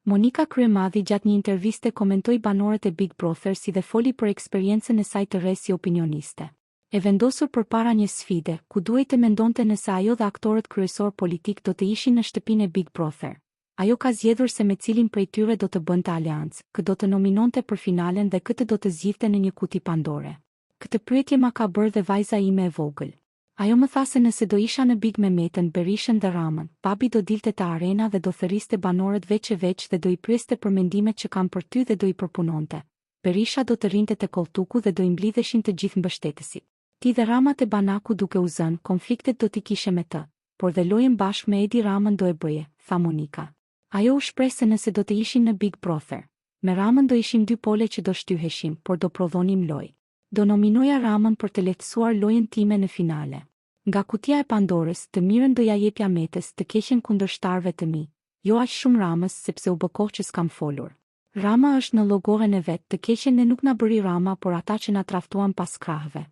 Monika Kryemadhi gjatë një interviste komentoi banorët e Big Brother si dhe foli për eksperiencën e saj të re si opinioniste. E vendosur përpara një sfide, ku duhej të mendonte nëse ajo dhe aktorët kryesor politik do të ishin në shtëpinë e Big Brother. Ajo ka zgjedhur se me cilin prej tyre do të bënte aleancë, kë do të nominonte për finalen dhe këtë do të zgjidhte në një kuti Pandore. Këtë pyetje ma ka bërë dhe vajza ime e vogël. Ajo më tha se nëse do isha në Big me Metën, Berishën dhe Ramën, babi do dilte te arena dhe do thërriste banorët veç e veç dhe do i pyeste për mendimet që kam për ty dhe do i përpunonte. Berisha do të rinte te koltuku dhe do i mblidheshin të gjithë mbështetësit. Ti dhe Rama te banaku duke u zënë, konfliktet do t'i kishe me të, por dhe lojën bashkë me Edi Ramën do e bëje, tha Monika. Ajo u shpreh se nëse do të ishin në Big Brother, me Ramën do ishim dy pole që do shtyheshim, por do prodhonim lojë. Do nominoja Ramën për të lehtësuar lojën time në finale. Nga kutia e Pandorës, të mirën do ja jepja Metës, të keqen kundërshtarëve të mi, jo aq shumë Ramës sepse u bë kohë që s'kam folur. Rama është në llogoren e vet, të keqen ne nuk na bëri Rama, por ata që na traftuan pas krahëve.